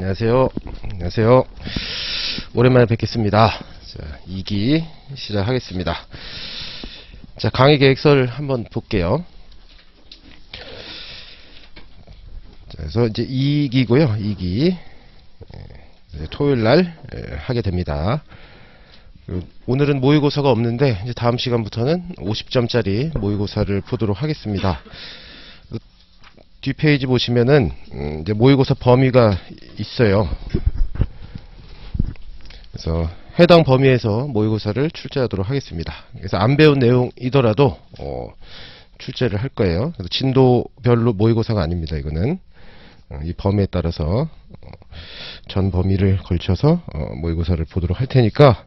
안녕하세요. 안녕하세요. 오랜만에 뵙겠습니다. 자, 2기 시작하겠습니다. 자, 강의 계획서를 한번 볼게요. 자, 그래서 이제 2기고요. 2기. 토요일 날 하게 됩니다. 오늘은 모의고사가 없는데 이제 다음 시간부터는 50점짜리 모의고사를 보도록 하겠습니다. 뒷페이지 보시면은 이제 모의고사 범위가 있어요. 그래서 해당 범위에서 모의고사를 출제하도록 하겠습니다. 그래서 안 배운 내용이더라도 출제를 할 거예요. 그래서 진도별로 모의고사가 아닙니다. 이거는 이 범위에 따라서 전 범위를 걸쳐서 모의고사를 보도록 할 테니까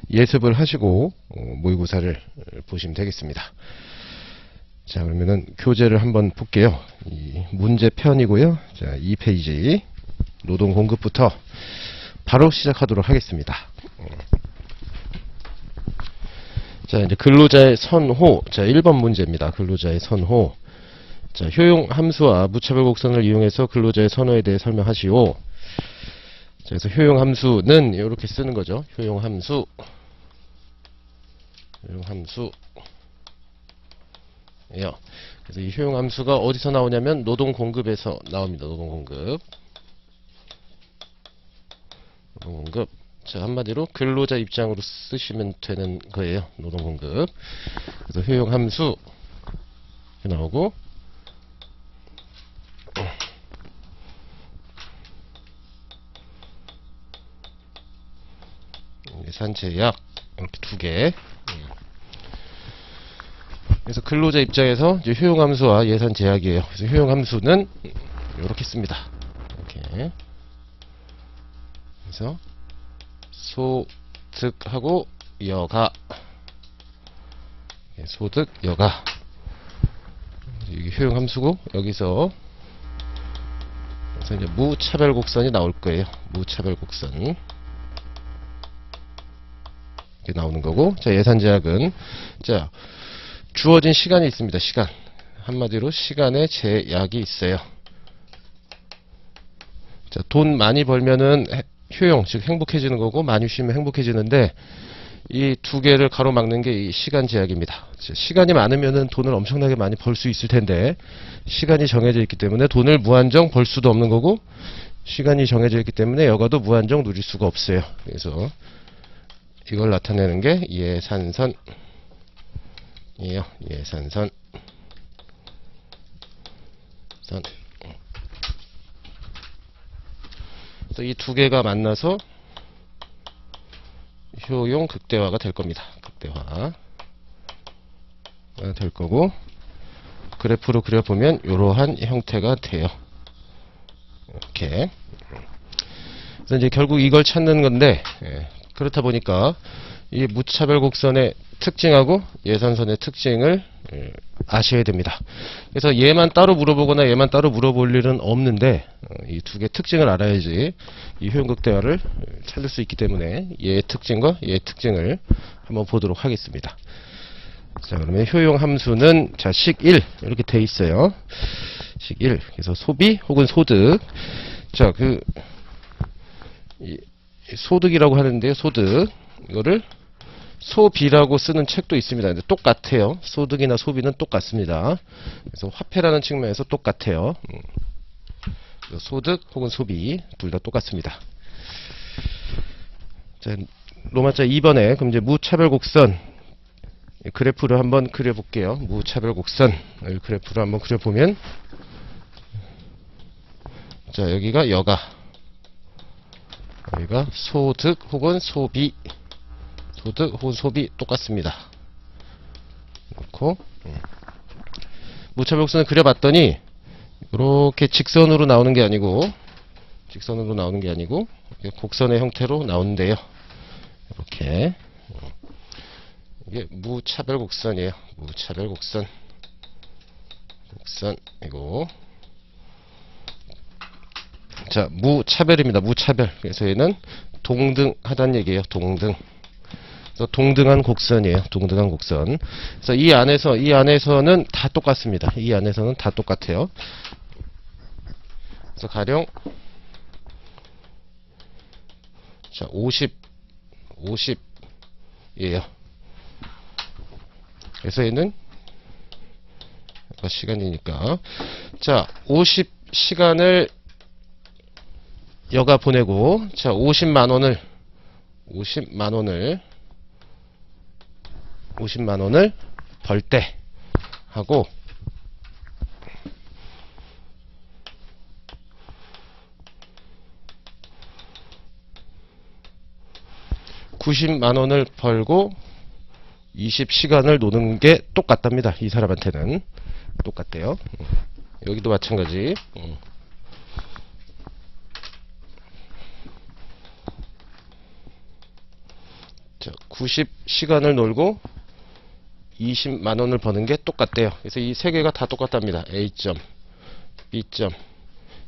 예습을 하시고 모의고사를 보시면 되겠습니다. 자, 그러면은 교재를 한번 볼게요. 이 문제편이고요. 자, 2페이지 노동 공급부터 바로 시작하도록 하겠습니다. 자, 이제 근로자의 선호. 자, 1번 문제입니다. 근로자의 선호. 자, 효용 함수와 무차별 곡선을 이용해서 근로자의 선호에 대해 설명하시오. 자, 그래서 효용 함수는 이렇게 쓰는 거죠. 효용 함수. 효용 함수. 그래서 이 효용 함수가 어디서 나오냐면 노동 공급에서 나옵니다. 노동 공급. 노동 공급. 자, 한마디로 근로자 입장으로 쓰시면 되는 거예요. 노동 공급. 그래서 효용 함수 이렇게 나오고, 예산 제약 이렇게 두 개. 그래서 근로자 입장에서 이제 효용 함수와 예산 제약이에요. 그래서 효용 함수는 이렇게 씁니다. 이렇게. 그래서 소득하고 여가. 소득 여가. 이게 효용 함수고, 여기서 그래서 이제 무차별 곡선이 나올 거예요. 무차별 곡선. 이렇게 나오는 거고, 자, 예산 제약은, 자, 주어진 시간이 있습니다. 시간. 한마디로 시간의 제약이 있어요. 자, 돈 많이 벌면은 효용, 즉 행복해지는 거고, 많이 쉬면 행복해지는데, 이 두 개를 가로막는 게 이 시간 제약입니다. 자, 시간이 많으면은 돈을 엄청나게 많이 벌 수 있을 텐데, 시간이 정해져 있기 때문에 돈을 무한정 벌 수도 없는 거고, 시간이 정해져 있기 때문에 여가도 무한정 누릴 수가 없어요. 그래서 이걸 나타내는 게 예산선. 예산선. 그래서 이 두 개가 만나서 효용 극대화가 될 겁니다. 극대화가 될 거고, 그래프로 그려보면 이러한 형태가 돼요. 이렇게. 그래서 이제 결국 이걸 찾는 건데, 그렇다 보니까 이 무차별 곡선의 특징하고 예산선의 특징을 아셔야 됩니다. 그래서 얘만 따로 물어보거나 얘만 따로 물어볼 일은 없는데, 이 두 개 특징을 알아야지 이 효용극대화를 찾을 수 있기 때문에 얘의 특징과 얘의 특징을 한번 보도록 하겠습니다. 자, 그러면 효용 함수는, 자, 식 1 이렇게 돼 있어요. 식 1. 그래서 소비 혹은 소득. 자, 소득이라고 하는데요. 소득. 이거를 소비라고 쓰는 책도 있습니다. 근데 똑같아요. 소득이나 소비는 똑같습니다. 그래서 화폐라는 측면에서 똑같아요. 소득 혹은 소비 둘 다 똑같습니다. 자, 로마자 2번에 그럼 이제 무차별 곡선 그래프를 한번 그려볼게요. 무차별 곡선 그래프를 한번 그려보면, 자, 여기가 여가, 여기가 소득 혹은 소비. 소득 혹은 소비 똑같습니다. 놓고 무차별 곡선을 그려봤더니 이렇게 직선으로 나오는 게 아니고 곡선의 형태로 나오는데요. 이렇게 이게 무차별 곡선이에요. 무차별 곡선. 곡선이고, 자, 무차별입니다. 무차별. 그래서 얘는 동등하다는 얘기예요. 동등. 그래서 동등한 곡선이에요. 동등한 곡선. 그래서 이 안에서는 다 똑같습니다. 이 안에서는 다 똑같아요. 그래서 가령 자, 50이에요. 그래서 얘는 시간이니까. 자, 50시간을 여가 보내고, 자, 50만원을 벌 때 하고, 90만원을 벌고 20시간을 노는 게 똑같답니다. 이 사람한테는 똑같대요. 여기도 마찬가지. 자, 90시간을 놀고 20만원을 버는 게 똑같대요. 그래서 이 세 개가 다 똑같답니다. A점, B점,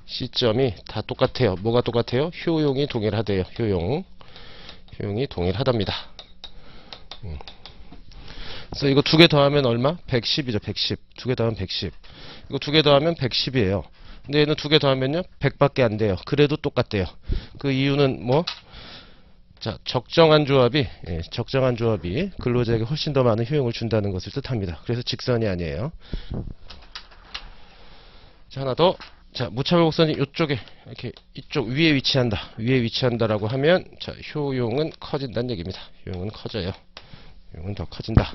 C점이 다 똑같아요. 뭐가 똑같아요? 효용이 동일하대요. 효용이 동일하답니다. 그래서 이거 두 개 더하면 얼마? 110이죠. 110. 두 개 더하면 110. 이거 두 개 더하면 110이에요. 근데 얘는 두 개 더하면요 100밖에 안 돼요. 그래도 똑같대요. 그 이유는 뭐? 자, 적정한 조합이 근로자에게 훨씬 더 많은 효용을 준다는 것을 뜻합니다. 그래서 직선이 아니에요. 자, 하나 더. 자, 무차별 곡선이 이쪽에 이렇게 이쪽 위에 위치한다라고 하면, 자, 효용은 커진다는 얘기입니다. 효용은 커져요. 효용은 더 커진다.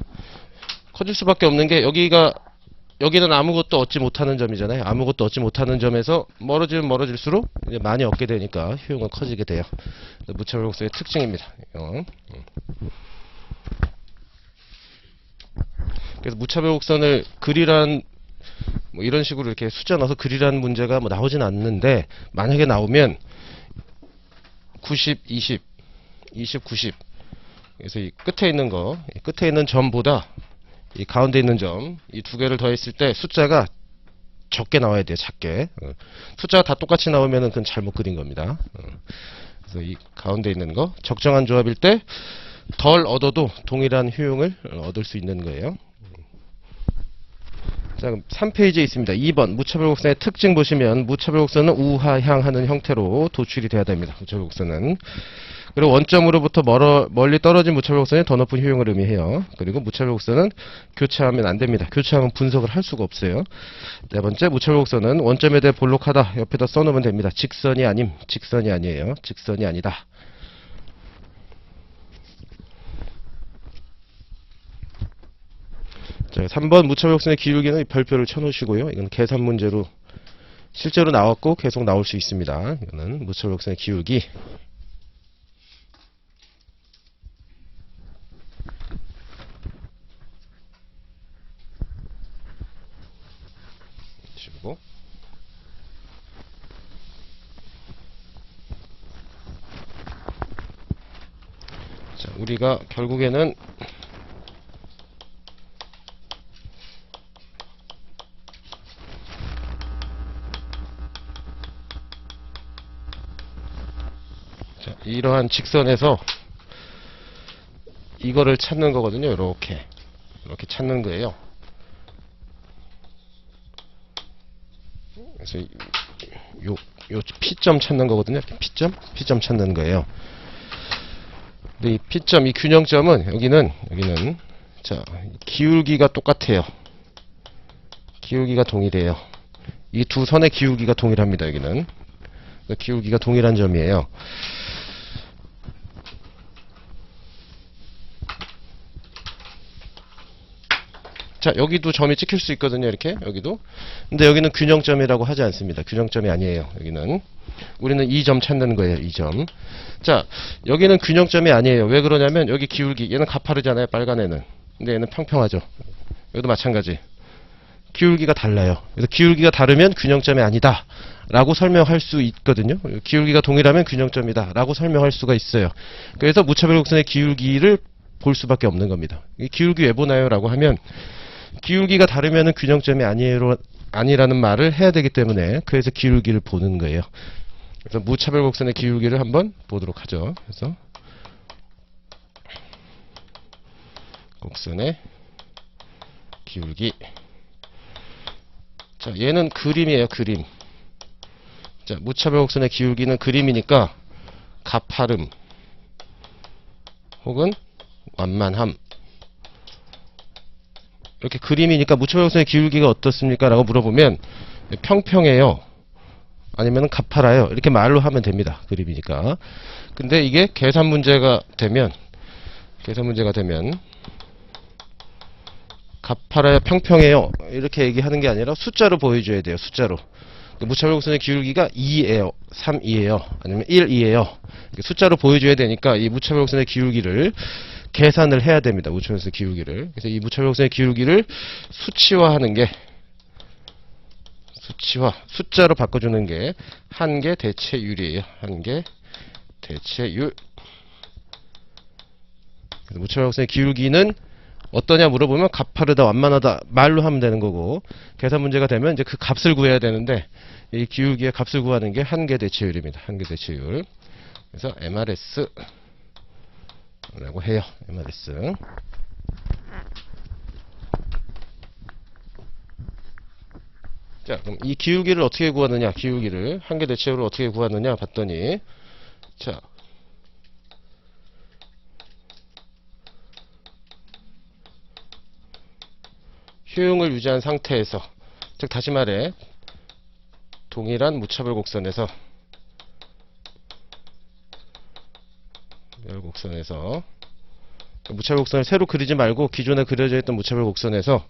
커질 수밖에 없는 게 여기는 아무것도 얻지 못하는 점이잖아요. 아무것도 얻지 못하는 점에서 멀어지면 멀어질수록 이제 많이 얻게 되니까 효용은 커지게 돼요. 무차별 곡선의 특징입니다. 그래서 무차별 곡선을 그리란 뭐 이런 식으로 이렇게 숫자 넣어서 그리라는 문제가 뭐 나오진 않는데, 만약에 나오면 90, 20, 20, 90. 그래서 이 끝에 있는 점보다 이 가운데 있는 점, 이 두 개를 더했을 때 숫자가 적게 나와야 돼요. 작게. 숫자가 다 똑같이 나오면은 그건 잘못 그린 겁니다. 그래서 이 가운데 있는 거 적정한 조합일 때 덜 얻어도 동일한 효용을 얻을 수 있는 거예요. 자, 그럼 3페이지에 있습니다. 2번 무차별 곡선의 특징 보시면, 무차별 곡선은 우하향하는 형태로 도출이 돼야 됩니다. 무차별 곡선은. 그리고 원점으로부터 멀리 떨어진 무차별 곡선이 더 높은 효용을 의미해요. 그리고 무차별 곡선은 교차하면 안 됩니다. 교차하면 분석을 할 수가 없어요. 네 번째, 무차별 곡선은 원점에 대해 볼록하다. 옆에다 써놓으면 됩니다. 직선이 아니에요. 직선이 아니다. 자, 3번 무차별 곡선의 기울기는 별표를 쳐놓으시고요. 이건 계산 문제로 실제로 나왔고 계속 나올 수 있습니다. 이거는 무차별 곡선의 기울기. 치우고. 자, 우리가 결국에는 이러한 직선에서 이거를 찾는 거거든요. 이렇게 찾는 거예요. 그래서 요 P점 찾는 거거든요. P점 찾는 거예요. 근데 이 P점, 이 균형점은 여기는 자, 기울기가 똑같아요. 기울기가 동일해요. 이 두 선의 기울기가 동일합니다. 여기는 기울기가 동일한 점이에요. 자, 여기도 점이 찍힐 수 있거든요. 이렇게 여기도. 근데 여기는 균형점이라고 하지 않습니다. 균형점이 아니에요. 여기는 우리는 이 점 찾는 거예요. 이 점. 자, 여기는 균형점이 아니에요. 왜 그러냐면 여기 기울기, 얘는 가파르잖아요. 빨간 애는. 근데 얘는 평평하죠. 여기도 마찬가지. 기울기가 달라요. 그래서 기울기가 다르면 균형점이 아니다 라고 설명할 수 있거든요. 기울기가 동일하면 균형점이다 라고 설명할 수가 있어요. 그래서 무차별 곡선의 기울기를 볼 수밖에 없는 겁니다. 이 기울기 왜 보나요? 라고 하면 기울기가 다르면 균형점이 아니라는 말을 해야 되기 때문에, 그래서 기울기를 보는 거예요. 그래서 무차별 곡선의 기울기를 한번 보도록 하죠. 그래서 곡선의 기울기. 자, 얘는 그림이에요. 그림. 자, 무차별 곡선의 기울기는 그림이니까 가파름. 혹은 완만함. 이렇게 그림이니까 무차별곡선의 기울기가 어떻습니까? 라고 물어보면 평평해요. 아니면 가파라요. 이렇게 말로 하면 됩니다. 그림이니까. 근데 이게 계산 문제가 되면 가파라요, 평평해요. 이렇게 얘기하는 게 아니라 숫자로 보여줘야 돼요. 숫자로. 무차별곡선의 기울기가 2예요. 3이에요. 아니면 1이에요. 숫자로 보여줘야 되니까 이 무차별곡선의 기울기를 계산을 해야 됩니다. 무차별곡선의 기울기를. 그래서 이 무차별곡선의 기울기를 수치화하는 게 숫자로 바꿔주는 게 한계 대체율이에요. 한계 대체율. 무차별곡선의 기울기는 어떠냐 물어보면 가파르다, 완만하다 말로 하면 되는 거고, 계산 문제가 되면 이제 그 값을 구해야 되는데 이 기울기의 값을 구하는 게 한계 대체율입니다. 한계 대체율. 그래서 MRS 라고 해요. MRS. 자, 그럼 이 기울기를 어떻게 구하느냐? 기울기를 한계 대체율을 어떻게 구하느냐 봤더니, 자, 효용을 유지한 상태에서, 즉 다시 말해 동일한 무차별 곡선에서 무차별 곡선을 새로 그리지 말고 기존에 그려져 있던 무차별 곡선에서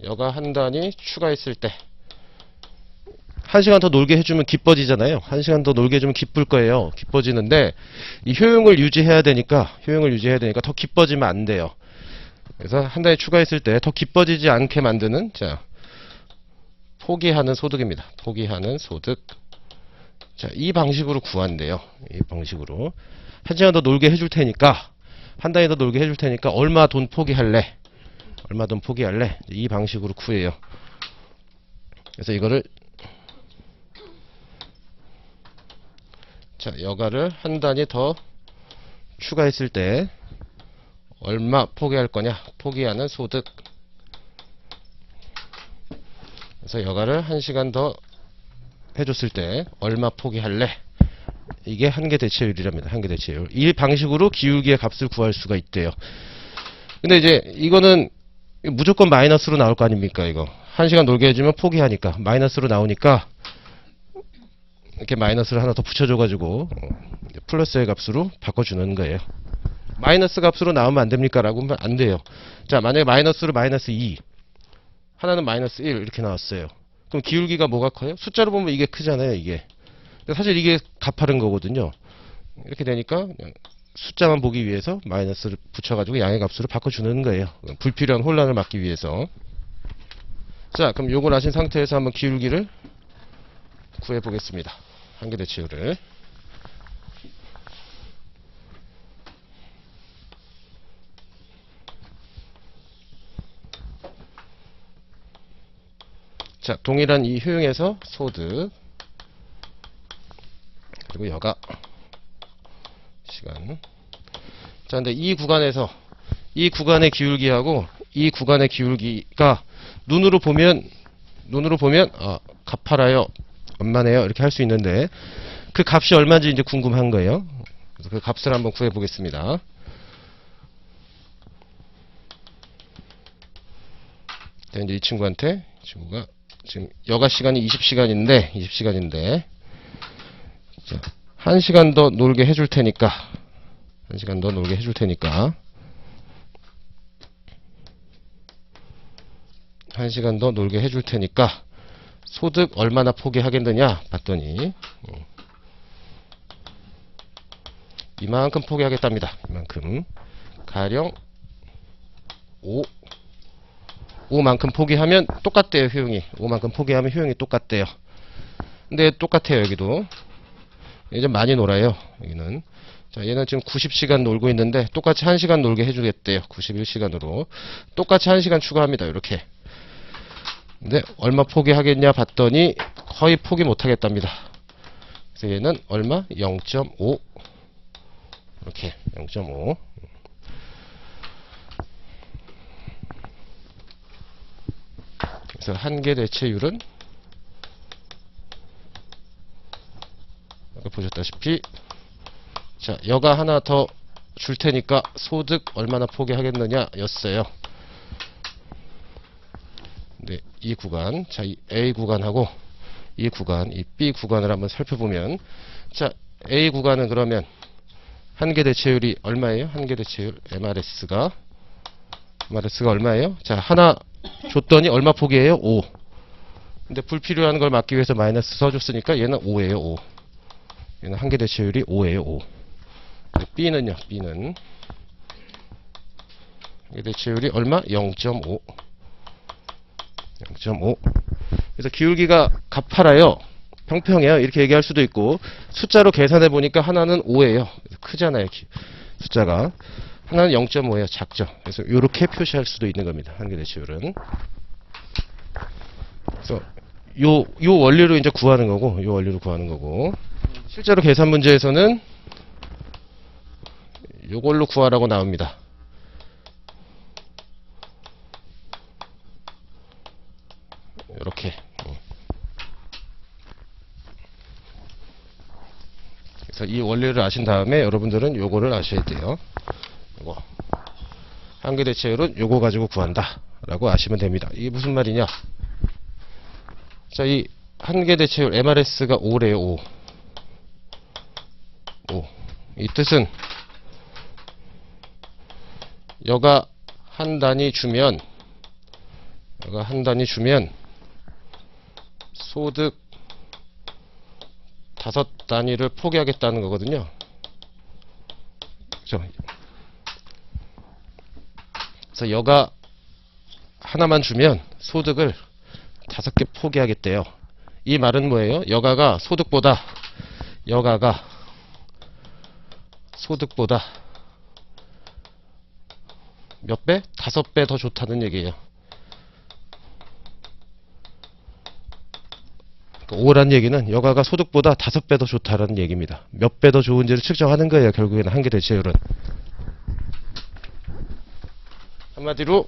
여가 한 단위 추가했을 때 1시간 더 놀게 해주면 기뻐지잖아요. 1시간 더 놀게 해주면 기쁠 거예요. 기뻐지는데 이 효용을 유지해야 되니까 더 기뻐지면 안 돼요. 그래서 한 단위 추가했을 때 더 기뻐지지 않게 만드는, 자, 포기하는 소득입니다. 포기하는 소득. 자, 이 방식으로 구한대요. 이 방식으로. 1시간 더 놀게 해줄 테니까, 한 단위 더 놀게 해줄 테니까 얼마 돈 포기할래? 이 방식으로 구해요. 그래서 이거를, 자, 여가를 한 단위 더 추가했을 때 얼마 포기할 거냐? 포기하는 소득. 그래서 여가를 1시간 더 해줬을 때 얼마 포기할래? 이게 한계 대체율이랍니다. 한계 대체율. 이 방식으로 기울기의 값을 구할 수가 있대요. 근데 이제 이거는 무조건 마이너스로 나올 거 아닙니까? 이거 1시간 놀게 해주면 포기하니까 마이너스로 나오니까 이렇게 마이너스를 하나 더 붙여줘가지고 플러스의 값으로 바꿔주는 거예요. 마이너스 값으로 나오면 안 됩니까? 라고 하면 안 돼요. 자, 만약에 마이너스로 마이너스 2, 하나는 마이너스 1 이렇게 나왔어요. 그럼 기울기가 뭐가 커요? 숫자로 보면 이게 크잖아요. 이게 사실 이게 가파른 거거든요. 이렇게 되니까 그냥 숫자만 보기 위해서 마이너스를 붙여가지고 양의 값으로 바꿔주는 거예요. 불필요한 혼란을 막기 위해서. 자, 그럼 요걸 아신 상태에서 한번 기울기를 구해보겠습니다. 한계 대체율을. 자, 동일한 이 효용에서 소득, 그리고 여가, 시간. 자, 근데 이 구간에서 이 구간의 기울기하고 이 구간의 기울기가 눈으로 보면 가파라요, 완만해요 이렇게 할 수 있는데 그 값이 얼마인지 이제 궁금한 거예요. 그래서 그 값을 한번 구해 보겠습니다. 자, 이제 이 친구가 지금 여가 시간이 20시간인데 자, 1시간 더 놀게 해줄 테니까 1시간 더 놀게 해줄 테니까 1시간 더 놀게 해줄 테니까 소득 얼마나 포기하겠느냐 봤더니 이만큼 포기하겠답니다. 이만큼. 가령 5만큼 포기하면 똑같대요. 효용이 5만큼 포기하면 효용이 똑같대요. 근데 똑같아요. 여기도 이제 많이 놀아요. 여기는. 자, 얘는 지금 90시간 놀고 있는데 똑같이 1시간 놀게 해주겠대요. 91시간으로 똑같이 1시간 추가합니다. 이렇게. 근데 얼마 포기하겠냐 봤더니 거의 포기 못하겠답니다. 그래서 얘는 얼마? 0.5 이렇게 0.5. 그래서 한계 대체율은 보셨다시피 자, 여가 하나 더 줄 테니까 소득 얼마나 포기하겠느냐 였어요. 네, 이 구간, 자, 이 A 구간하고 이 구간, 이 B 구간을 한번 살펴보면, 자, A 구간은 그러면 한계 대체율이 얼마예요? 한계 대체율 MRS가 얼마예요? 자, 하나 줬더니 얼마 포기해요? 5. 근데 불필요한 걸 막기 위해서 마이너스 써줬으니까 얘는 5예요. 5. 얘는 한계 대체율이 5예요. 5. B는요? B는 한계 대체율이 얼마? 0.5. 0.5. 그래서 기울기가 가파라요. 평평해요. 이렇게 얘기할 수도 있고, 숫자로 계산해 보니까 하나는 5예요. 크잖아요. 숫자가. 하나는 0.5예요. 작죠. 그래서 이렇게 표시할 수도 있는 겁니다. 한계 대체율은. 그래서 요 원리로 이제 구하는 거고, 요 원리로 구하는 거고, 실제로 계산 문제에서는 요걸로 구하라고 나옵니다. 이렇게. 그래서 이 원리를 아신 다음에 여러분들은 요거를 아셔야 돼요. 요거. 한계 대체율은 요거 가지고 구한다 라고 아시면 됩니다. 이게 무슨 말이냐? 자, 이 한계 대체율 MRS가 5래요. 5. 이 뜻은 여가 한 단위 주면 소득 5단위를 포기하겠다는 거거든요. 그렇죠? 그래서 여가 하나만 주면 소득을 5개 포기하겠대요. 이 말은 뭐예요? 여가가 소득보다 몇 배? 5배 더 좋다는 얘기예요. 5란 얘기는 여가가 소득보다 5배 더 좋다라는 얘기입니다. 몇 배 더 좋은지를 측정하는 거예요. 결국에는 한계 대체율은. 한마디로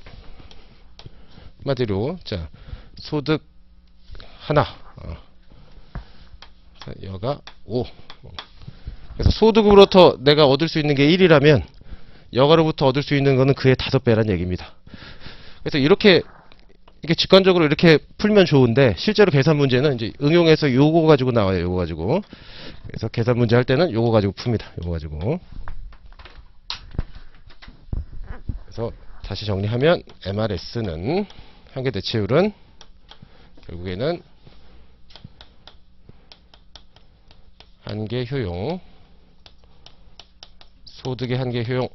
자, 소득 하나, 자, 여가 5. 그래서 소득으로부터 내가 얻을 수 있는 게 1이라면 여가로부터 얻을 수 있는 거는 그의 5배란 얘기입니다. 그래서 이렇게 직관적으로 이렇게 풀면 좋은데, 실제로 계산 문제는 이제 응용해서 요거 가지고 나와요. 요거 가지고. 그래서 계산 문제 할 때는 요거 가지고 풉니다. 요거 가지고. 그래서 다시 정리하면 MRS는 한계 대체율은 결국에는 한계 효용, 소득의 한계 효용,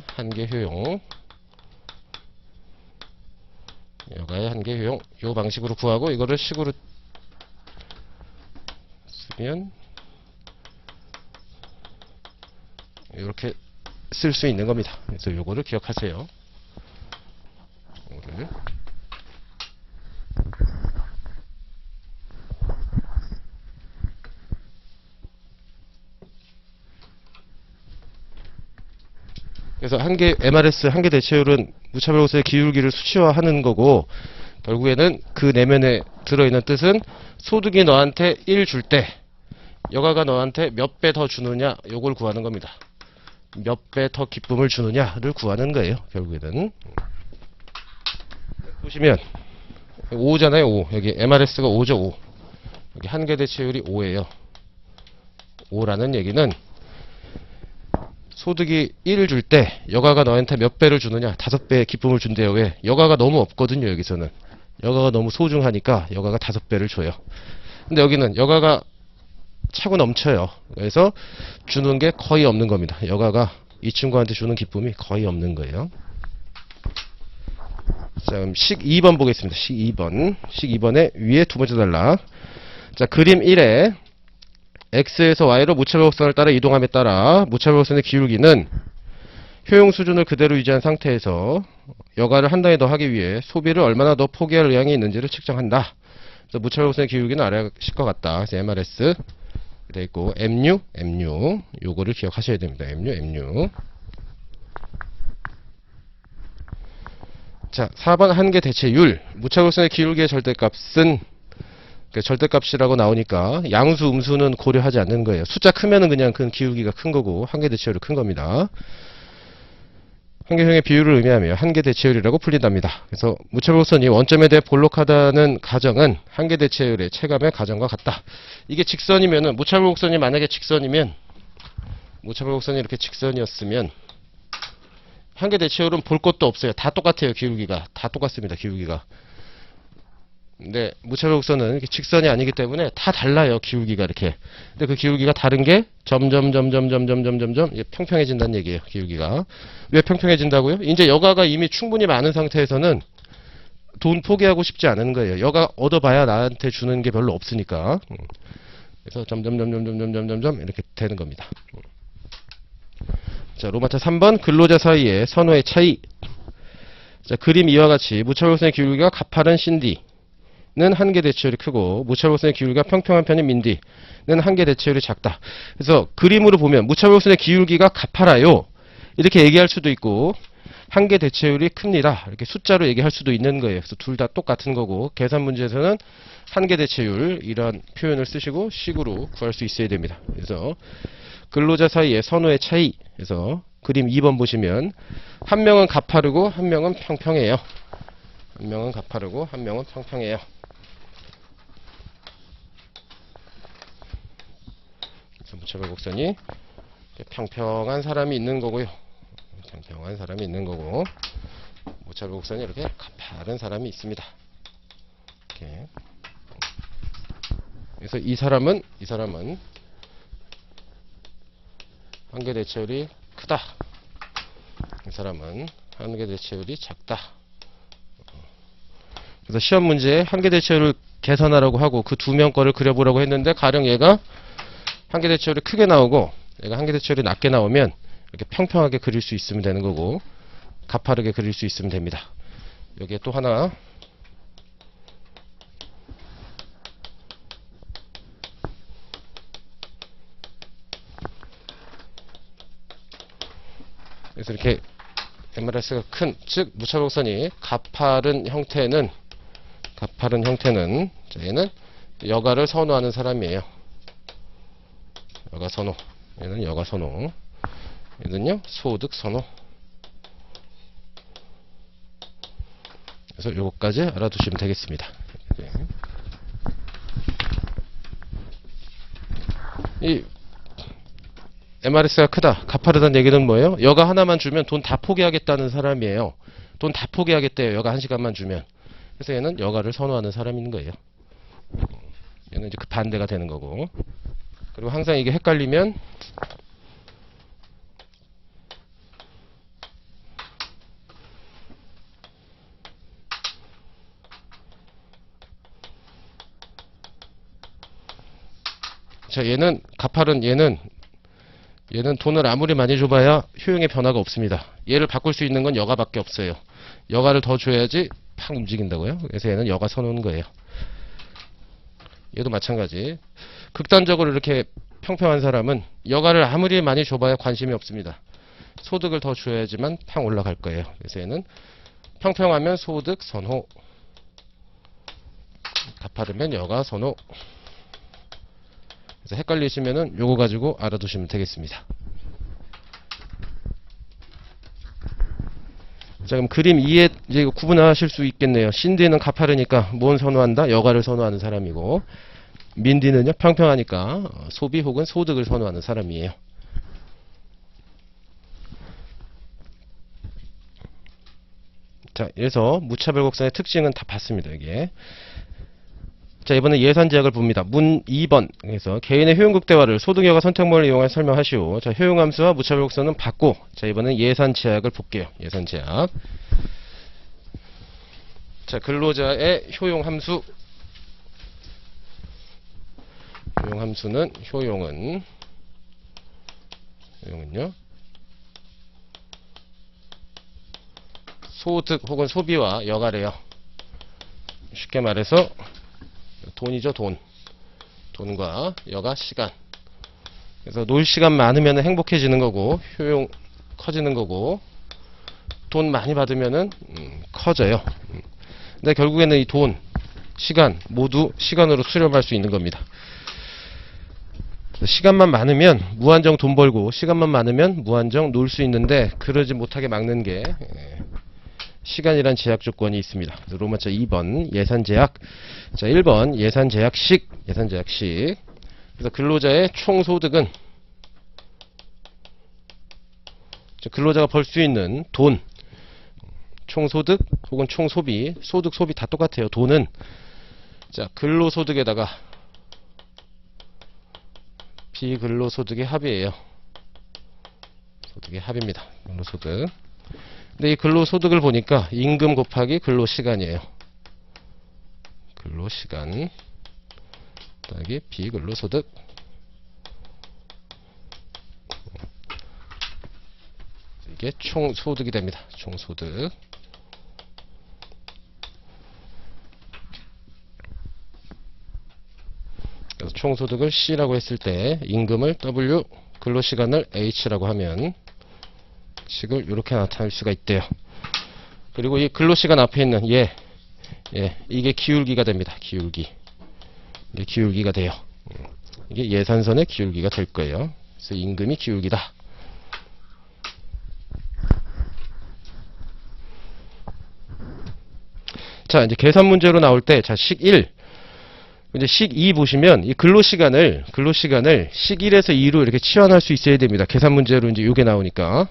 한계 효용, 여가의 한계 효용, 요 방식으로 구하고, 이거를 식으로 쓰면 이렇게 쓸 수 있는 겁니다. 그래서 요거를 기억하세요. 요거를. 그래서 MRS 한계 대체율은 무차별고사의 기울기를 수치화하는 거고, 결국에는 그 내면에 들어있는 뜻은 소득이 너한테 1 줄 때 여가가 너한테 몇 배 더 주느냐, 요걸 구하는 겁니다. 몇 배 더 기쁨을 주느냐를 구하는 거예요. 결국에는. 보시면 5잖아요. 5. 여기 MRS가 5죠. 5. 여기 한계 대체율이 5예요. 5라는 얘기는 소득이 1을 줄 때 여가가 너한테 몇 배를 주느냐, 5배의 기쁨을 준대요. 왜? 여가가 너무 없거든요. 여기서는 여가가 너무 소중하니까 여가가 5배를 줘요. 근데 여기는 여가가 차고 넘쳐요. 그래서 주는 게 거의 없는 겁니다. 여가가 이 친구한테 주는 기쁨이 거의 없는 거예요. 자, 그럼 식 2번 보겠습니다. 식 2번에 위에 두 번째 단락. 자, 그림 1에 X에서 Y로 무차별곡선을 따라 이동함에 따라 무차별곡선의 기울기는 효용 수준을 그대로 유지한 상태에서 여가를 한 단위 더 하기 위해 소비를 얼마나 더 포기할 의향이 있는지를 측정한다. 그래서 무차별곡선의 기울기는 아래와 실 것 같다. 그래서 MRS 돼 있고, MU 요거를 기억하셔야 됩니다. MU. 자, 4번 한계 대체율. 무차별곡선의 기울기의 절대값은 그 절대값이라고 나오니까 양수, 음수는 고려하지 않는 거예요. 숫자 크면은 그냥 그 기울기가 큰 거고 한계 대체율이 큰 겁니다. 한계형의 비율을 의미하며 한계 대체율이라고 불린답니다. 그래서 무차별 곡선이 원점에 대해 볼록하다는 가정은 한계 대체율의 체감의 가정과 같다. 이게 직선이면은 무차별 곡선이 만약에 직선이면 무차별 곡선이 이렇게 직선이었으면 한계 대체율은 볼 것도 없어요. 다 똑같아요. 기울기가 다 똑같습니다. 기울기가. 근데 무차별 곡선은 이렇게 직선이 아니기 때문에 다 달라요. 기울기가 이렇게. 근데 그 기울기가 다른 게 점점 평평해진다는 얘기예요. 기울기가. 왜 평평해진다고요? 이제 여가가 이미 충분히 많은 상태에서는 돈 포기하고 싶지 않은 거예요. 여가 얻어봐야 나한테 주는 게 별로 없으니까. 그래서 점점 이렇게 되는 겁니다. 자, 로마차 3번 근로자 사이의 선호의 차이. 자, 그림 이와 같이 무차별 곡선의 기울기가 가파른 CD는 한계 대체율이 크고 무차별 곡선의 기울기가 평평한 편인 민D는 한계 대체율이 작다. 그래서 그림으로 보면 무차별 곡선의 기울기가 가파라요. 이렇게 얘기할 수도 있고 한계 대체율이 큽니다. 이렇게 숫자로 얘기할 수도 있는 거예요. 그래서 둘 다 똑같은 거고 계산 문제에서는 한계 대체율 이런 표현을 쓰시고 식으로 구할 수 있어야 됩니다. 그래서 근로자 사이의 선호의 차이. 그래서 그림 2번 보시면 한 명은 가파르고 한 명은 평평해요. 한 명은 가파르고 한 명은 평평해요. 그래서 무차별 곡선이 평평한 사람이 있는 거고요. 평평한 사람이 있는 거고 무차별 곡선이 이렇게 가파른 사람이 있습니다. 이렇게. 그래서 이 사람은 한계 대체율이 크다. 이 사람은 한계 대체율이 작다. 그래서 시험 문제에 한계 대체율을 계산하라고 하고 그 두 명 거를 그려보라고 했는데 가령 얘가 한계 대체율이 크게 나오고 얘가 한계 대체율이 낮게 나오면 이렇게 평평하게 그릴 수 있으면 되는 거고 가파르게 그릴 수 있으면 됩니다. 여기에 또 하나 그래서 이렇게 MRS가 큰, 즉 무차별 곡선이 가파른 형태는 자, 얘는 여가를 선호하는 사람이에요. 여가 선호. 얘는 여가 선호. 얘는요 소득 선호. 그래서 요거까지 알아두시면 되겠습니다. 이 MRS가 크다, 가파르다는 얘기는 뭐예요? 여가 하나만 주면 돈 다 포기하겠다는 사람이에요. 돈 다 포기하겠대요. 여가 한 시간만 주면. 그래서 얘는 여가를 선호하는 사람인 거예요. 얘는 이제 그 반대가 되는 거고. 그리고 항상 이게 헷갈리면 자, 얘는 가파른 얘는 돈을 아무리 많이 줘봐야 효용의 변화가 없습니다. 얘를 바꿀 수 있는 건 여가밖에 없어요. 여가를 더 줘야지 팍 움직인다고요. 그래서 얘는 여가 선호는 거예요. 얘도 마찬가지. 극단적으로 이렇게 평평한 사람은 여가를 아무리 많이 줘봐야 관심이 없습니다. 소득을 더 줘야지만 팍 올라갈 거예요. 그래서 얘는 평평하면 소득 선호, 가파르면 여가 선호. 그래서 헷갈리시면은 요거 가지고 알아두시면 되겠습니다. 자, 그럼 그림 2에 이제 구분하실 수 있겠네요. 신디는 가파르니까 뭔 선호한다? 여가를 선호하는 사람이고, 민디는요 평평하니까 소비 혹은 소득을 선호하는 사람이에요. 자, 그래서 무차별 곡선의 특징은 다 봤습니다. 이게. 자, 이번에 예산 제약을 봅니다. 문 2번. 그래서 개인의 효용 극대화를 소득여가 선택문을 이용해 설명하시오. 자, 효용함수와 무차별 곡선은 봤고, 자, 이번엔 예산 제약을 볼게요. 예산 제약. 자, 근로자의 효용함수. 효용함수는 효용은요 소득 혹은 소비와 여가래요. 쉽게 말해서 돈이죠, 돈. 돈과 여가 시간. 그래서 놀 시간 많으면 행복해지는 거고, 효용 커지는 거고, 돈 많이 받으면은 커져요. 근데 결국에는 이 돈, 시간 모두 시간으로 수렴할 수 있는 겁니다. 시간만 많으면 무한정 돈 벌고 시간만 많으면 무한정 놀 수 있는데 그러지 못하게 막는 게 시간이란 제약 조건이 있습니다. 로마자 2번 예산 제약. 자, 1번 예산 제약식. 예산 제약식. 그래서 근로자의 총 소득은 근로자가 벌 수 있는 돈, 총소득 혹은 총소비, 소득, 소비 다 똑같아요. 돈은 자 근로소득에다가 비근로소득의 합이에요. 소득의 합입니다. 근로소득. 근데 이 근로소득을 보니까 임금 곱하기 근로시간이에요. 근로시간 곱하기 비근로소득. 이게 총소득이 됩니다. 총소득. 그래서 총소득을 C라고 했을 때 임금을 W, 근로시간을 H라고 하면 식을 이렇게 나타낼 수가 있대요. 그리고 이 근로시간 앞에 있는 이게 기울기가 됩니다. 기울기. 이게 기울기가 돼요. 이게 예산선의 기울기가 될 거예요. 그래서 임금이 기울기다. 자, 이제 계산 문제로 나올 때, 자, 식 1. 이제 식 2 보시면, 이 근로시간을 식 1에서 2로 이렇게 치환할 수 있어야 됩니다. 계산 문제로 이제 요게 나오니까.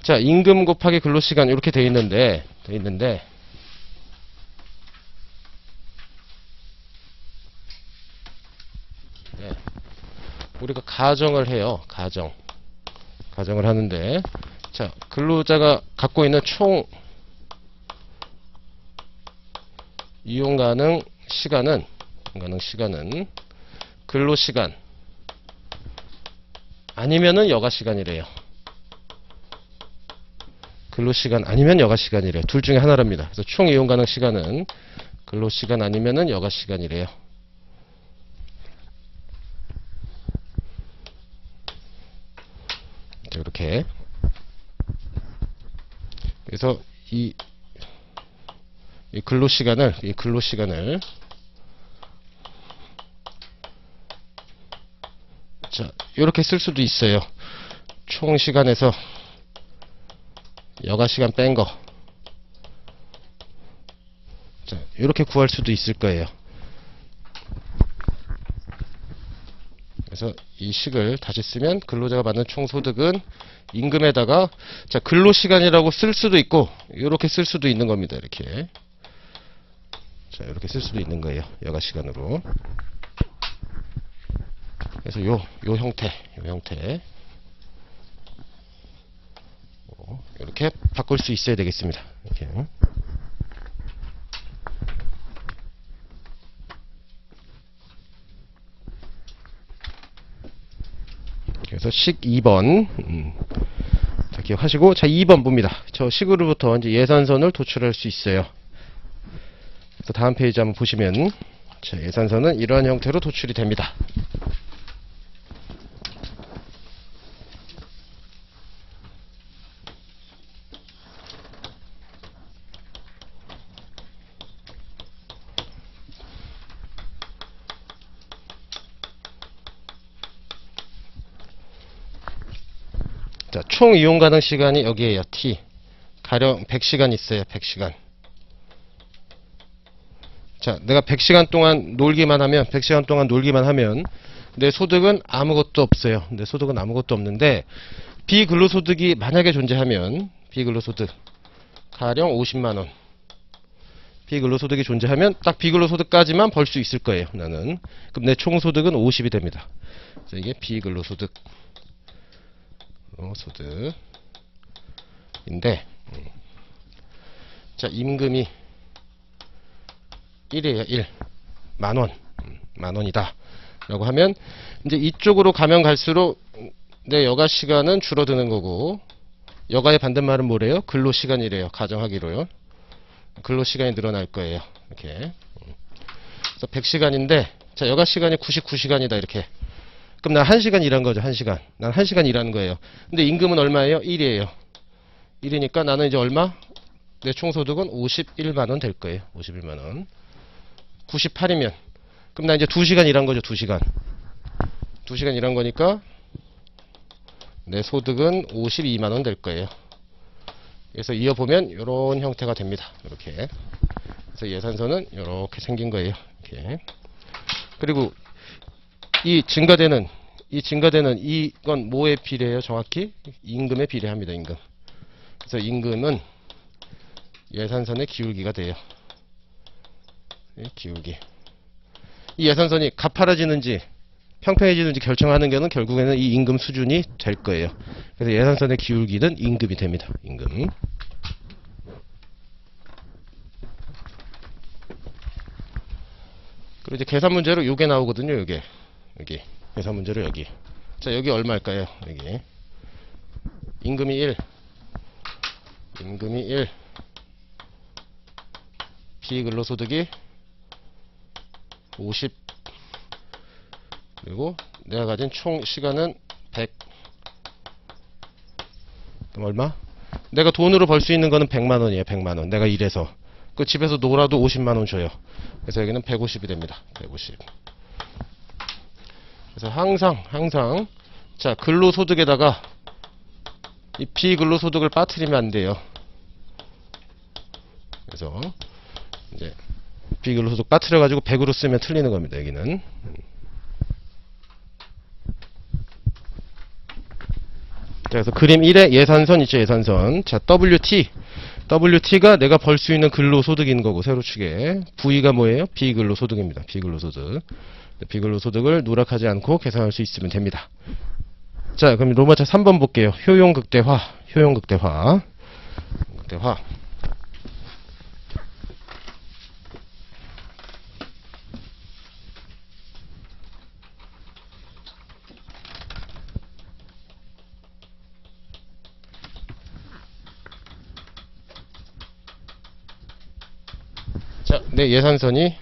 자, 임금 곱하기 근로시간 이렇게 돼 있는데, 우리가 가정을 해요. 가정을 하는데, 자, 근로자가 갖고 있는 총 이용 가능 시간은 근로시간 아니면은 여가시간이래요. 근로시간 아니면 여가시간이래요. 둘 중에 하나랍니다. 그래서 총 이용 가능 시간은 근로시간 아니면은 여가시간이래요. 이렇게. 그래서 이 근로시간을 자, 이렇게 쓸 수도 있어요. 총 시간에서 여가시간 뺀 거. 자, 이렇게 구할 수도 있을 거예요. 그래서 이 식을 다시 쓰면 근로자가 받는 총소득은 임금에다가 자, 근로시간이라고 쓸 수도 있고 이렇게 쓸 수도 있는 겁니다. 이렇게. 자, 이렇게 쓸 수도 있는 거예요. 여가시간으로. 그래서 요 형태. 이렇게 바꿀 수 있어야 되겠습니다. 이렇게. 그래서 식 2번. 자, 기억하시고, 자, 2번 봅니다. 저 식으로부터 이제 예산선을 도출할 수 있어요. 그래서 다음 페이지 한번 보시면, 자, 예산선은 이러한 형태로 도출이 됩니다. 자, 총 이용 가능 시간이 여기에요. T. 가령 100시간 있어요. 100시간. 자, 내가 100시간 동안 놀기만 하면 내 소득은 아무것도 없어요. 내 소득은 아무것도 없는데 비근로소득이 만약에 존재하면 비근로소득 가령 50만원 비근로소득이 존재하면 딱 비근로소득까지만 벌 수 있을 거예요. 나는. 그럼 내 총소득은 50이 됩니다. 그래서 이게 비근로소득 소득인데 자, 임금이 1이에요. 1. 만원이다 라고 하면 이제 이쪽으로 가면 갈수록 내 여가 시간은 줄어드는 거고 여가의 반대말은 뭐래요? 근로시간이래요. 가정하기로요. 근로시간이 늘어날 거예요. 이렇게. 그래서 100시간인데 자, 여가 시간이 99시간이다 이렇게. 그럼 난 1시간 일한 거죠. 1시간. 난 1시간 일하는 거예요. 근데 임금은 얼마예요? 1이에요. 1이니까 나는 이제 얼마? 내 총소득은 51만원 될 거예요. 51만원. 98이면 그럼 나 이제 2시간 일한 거죠. 2시간 2시간 일한 거니까 내 소득은 52만원 될 거예요. 그래서 이어보면 이런 형태가 됩니다. 이렇게. 그래서 예산서는 이렇게 생긴 거예요. 이렇게. 그리고 이 증가되는 이건 뭐에 비례해요? 정확히 임금에 비례합니다. 임금. 그래서 임금은 예산선의 기울기가 돼요. 기울기. 이 예산선이 가파라지는지 평평해지는지 결정하는 게는 결국에는 이 임금 수준이 될 거예요. 그래서 예산선의 기울기는 임금이 됩니다. 임금. 그리고 이제 계산 문제로 요게 나오거든요. 요게. 여기. 계산 문제로 여기. 자, 여기 얼마일까요? 여기. 임금이 1. 임금이 1. 비근로소득이 50. 그리고 내가 가진 총 시간은 100. 그럼 얼마? 내가 돈으로 벌 수 있는 거는 100만원이에요. 100만원. 내가 일해서. 그 집에서 놀아도 50만원 줘요. 그래서 여기는 150이 됩니다. 150. 그래서 항상 자, 근로소득에다가 이 비근로소득을 빠뜨리면 안 돼요. 그래서 이제 비근로소득 빠뜨려 가지고 100으로 쓰면 틀리는 겁니다. 여기는. 자, 그래서 그림 1에 예산선 있죠. 예산선. 자, WT가 내가 벌 수 있는 근로소득인 거고 세로축에 V가 뭐예요? 비근로소득입니다. 비근로소득. 비근로소득을 누락하지 않고 계산할 수 있으면 됩니다. 자, 그럼 로마차 3번 볼게요. 효용극대화. 효용극대화. 극대화. 자, 내 예산선이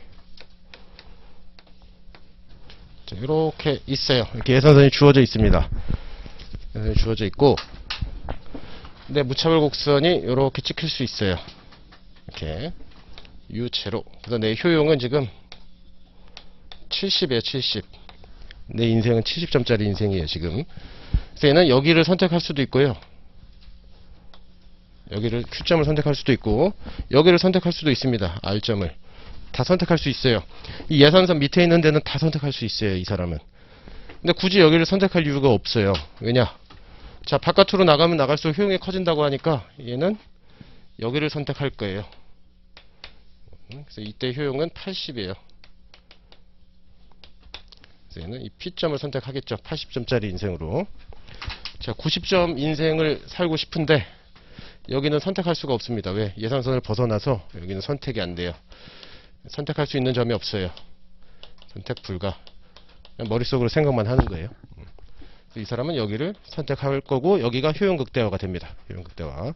자, 이렇게 있어요. 이렇게 예산선이 주어져 있습니다. 예산선이 주어져 있고, 내 무차별 곡선이 이렇게 찍힐 수 있어요. 이렇게 유체로. 그래서 내 효용은 지금 70이에요. 70. 내 인생은 70점짜리 인생이에요. 지금. 그래서 얘는 여기를 선택할 수도 있고요. 여기를 Q점을 선택할 수도 있고 여기를 선택할 수도 있습니다. R점을 다 선택할 수 있어요. 이 예산선 밑에 있는 데는 다 선택할 수 있어요. 이 사람은. 근데 굳이 여기를 선택할 이유가 없어요. 왜냐? 자, 바깥으로 나가면 나갈수록 효용이 커진다고 하니까 얘는 여기를 선택할 거예요. 그래서 이때 효용은 80이에요. 그래서 얘는 이 P점을 선택하겠죠. 80점짜리 인생으로. 자, 90점 인생을 살고 싶은데 여기는 선택할 수가 없습니다. 왜? 예산선을 벗어나서 여기는 선택이 안 돼요. 선택할 수 있는 점이 없어요. 선택 불가. 그냥 머릿속으로 생각만 하는 거예요. 이 사람은 여기를 선택할 거고 여기가 효용극대화가 됩니다. 효용극대화.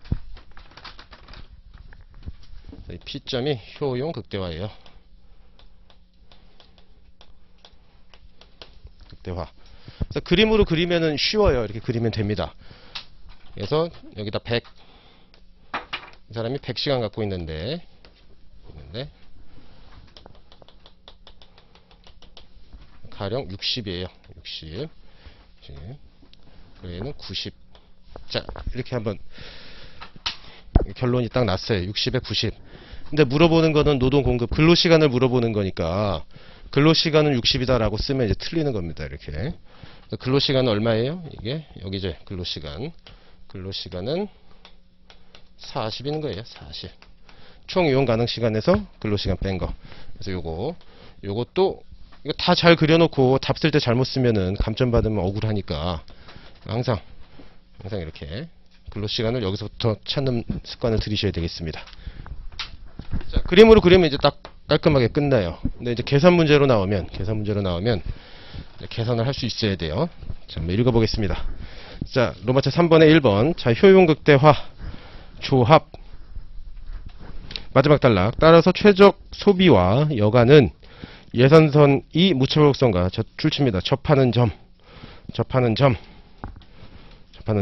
이 P점이 효용극대화예요. 극대화. 그래서 그림으로 그리면은 쉬워요. 이렇게 그리면 됩니다. 그래서 여기다 100. 이 사람이 100시간 갖고 있는데 가령 60이에요. 60. 얘는 90. 자, 이렇게 한번 결론이 딱 났어요. 60에 90. 근데 물어보는 거는 노동 공급, 근로시간을 물어보는 거니까 근로시간은 60이다 라고 쓰면 이제 틀리는 겁니다. 이렇게. 근로시간은 얼마예요? 이게 여기죠. 근로시간은 40인 거예요. 40. 총 이용 가능 시간에서 근로시간 뺀 거. 그래서 요것도 이거 다 잘 그려놓고 답 쓸 때 잘못 쓰면은 감점 받으면 억울하니까 항상 이렇게 근로시간을 여기서부터 찾는 습관을 들이셔야 되겠습니다. 자, 그림으로 그리면 이제 딱 깔끔하게 끝나요. 근데 이제 계산 문제로 나오면 계산을 할 수 있어야 돼요. 자, 한번 읽어보겠습니다. 자, 로마차 3번의 1번. 자, 효용극대화 조합 마지막 단락. 따라서 최적 소비와 여가는 예산선이 무차별곡선과 출치입니다. 접하는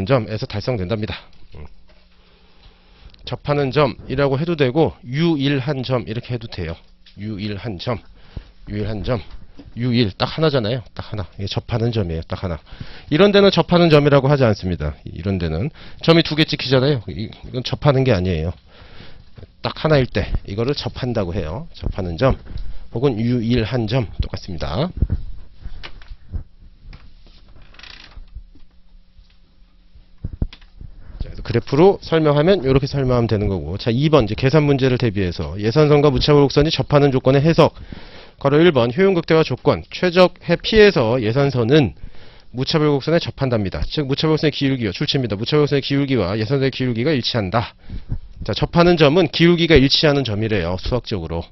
점에서 달성된답니다. 접하는 점이라고 해도 되고 유일한 점 이렇게 해도 돼요. 유일한 점, 유일한 점, 유일 딱 하나잖아요. 딱 하나. 이게 접하는 점이에요. 딱 하나. 이런 데는 접하는 점이라고 하지 않습니다. 이런 데는 점이 두 개 찍히잖아요. 이건 접하는 게 아니에요. 딱 하나일 때 이거를 접한다고 해요. 접하는 점 혹은 유일한 점 똑같습니다. 자, 그래서 그래프로 설명하면 이렇게 설명하면 되는 거고. 자, 2번 이제 계산 문제를 대비해서 예산선과 무차별 곡선이 접하는 조건의 해석. 괄호 1번 효용극대화 조건. 최적해 P에서 예산선은 무차별 곡선에 접한답니다. 즉 무차별 곡선의 기울기가 출처입니다. 무차별 곡선의 기울기와 예산선의 기울기가 일치한다. 자, 접하는 점은 기울기가 일치하는 점이래요. 수학적으로.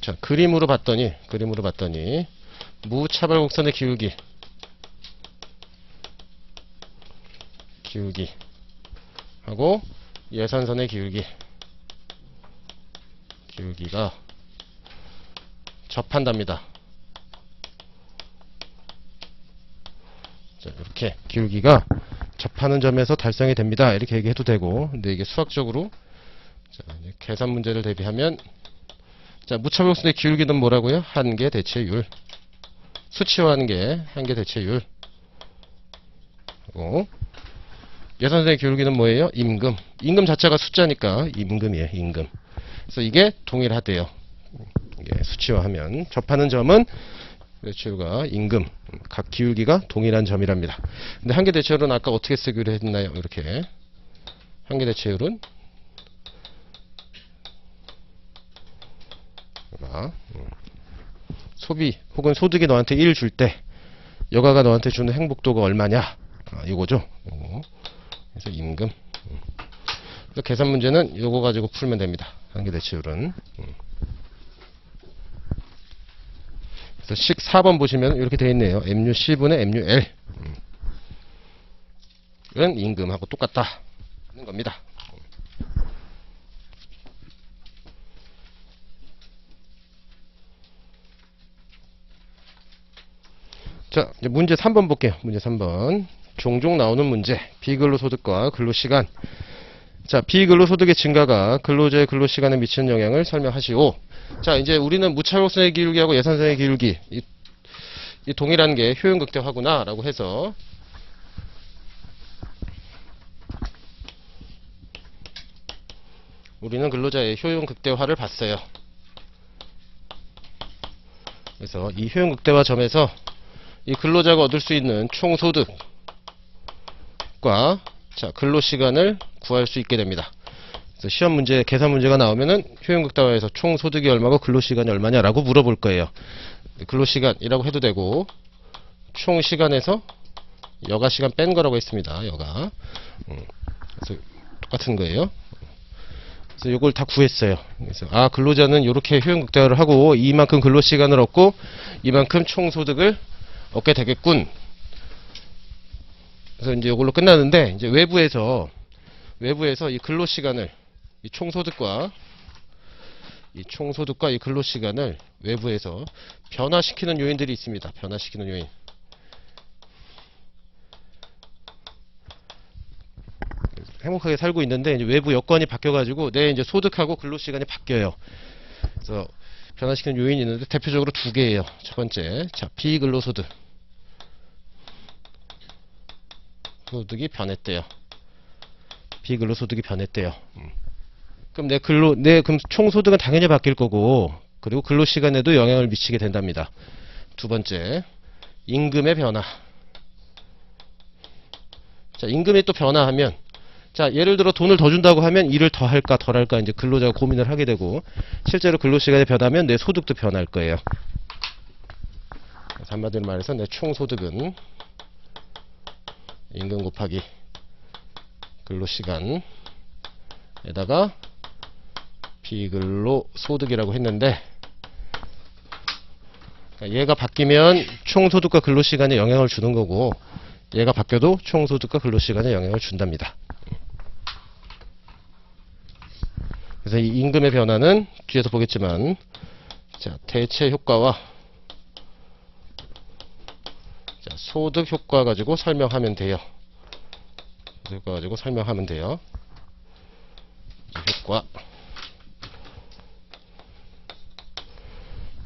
자, 그림으로 봤더니 무차별 곡선의 기울기 하고 예산선의 기울기가 접한답니다. 자, 이렇게 기울기가 접하는 점에서 달성이 됩니다. 이렇게 얘기해도 되고, 근데 이게 수학적으로 자, 이제 계산 문제를 대비하면 자, 무차별 곡선의 기울기는 뭐라고요? 한계 대체율. 수치화하는 게 한계 대체율. 하고 예산선의 기울기는 뭐예요? 임금. 임금 자체가 숫자니까 임금이에요. 임금. 그래서 이게 동일하대요. 이게 수치화하면 접하는 점은 대체율과 임금 각 기울기가 동일한 점이랍니다. 근데 한계 대체율은 아까 어떻게 쓰기로 했나요? 이렇게 한계 대체율은 소비 혹은 소득이 너한테 1 줄 때 여가가 너한테 주는 행복도가 얼마냐? 이거죠. 그래서 임금. 그래서 계산 문제는 이거 가지고 풀면 됩니다. 한계 대체율은. 그래서 식 4번 보시면 이렇게 되어 있네요. MUC분의 MUL 은 임금하고 똑같다 는 겁니다. 자, 이제 문제 3번 볼게요. 문제 3번. 종종 나오는 문제. 비근로소득과 근로시간. 자, 비근로소득의 증가가 근로자의 근로시간에 미치는 영향을 설명하시오. 자, 이제 우리는 무차별선의 기울기하고 예산선의 기울기 이 동일한 게 효용극대화구나 라고 해서 우리는 근로자의 효용극대화를 봤어요. 그래서 이 효용극대화 점에서 이 근로자가 얻을 수 있는 총소득과 자, 근로시간을 구할 수 있게 됩니다. 그래서 시험 문제, 계산 문제가 나오면은 효용극대화에서 총소득이 얼마고 근로시간이 얼마냐라고 물어볼 거예요. 근로시간이라고 해도 되고 총시간에서 여가시간 뺀 거라고 했습니다. 여가. 그래서 똑같은 거예요. 그래서 이걸 다 구했어요. 그래서 아, 근로자는 이렇게 효용극대화를 하고 이만큼 근로시간을 얻고 이만큼 총소득을 얻게 되겠군. 그래서 이제 이걸로 끝나는데 이제 외부에서 이 근로시간을 이 총소득과 이 근로시간을 외부에서 변화시키는 요인들이 있습니다. 변화시키는 요인. 행복하게 살고 있는데 이제 외부 여건이 바뀌어가지고 내 이제 소득하고 근로시간이 바뀌어요. 그래서 변화시키는 요인이 있는데 대표적으로 두 개예요. 첫 번째, 자, 비근로소득. 소득이 변했대요. 비근로소득이 변했대요. 그럼 그럼 총소득은 당연히 바뀔 거고, 그리고 근로시간에도 영향을 미치게 된답니다. 두 번째, 임금의 변화. 자, 임금이 또 변화하면, 자, 예를 들어 돈을 더 준다고 하면 일을 더 할까 덜 할까 이제 근로자가 고민을 하게 되고, 실제로 근로시간이 변하면 내 소득도 변할 거예요. 한마디로 말해서 내 총소득은 임금 곱하기 근로시간에다가 비근로소득이라고 했는데, 얘가 바뀌면 총소득과 근로시간에 영향을 주는 거고, 얘가 바뀌어도 총소득과 근로시간에 영향을 준답니다. 그래서 이 임금의 변화는 뒤에서 보겠지만, 자, 대체 효과와 자, 소득 효과 가지고 설명하면 돼요. 소득 효과 가지고 설명하면 돼요. 효과.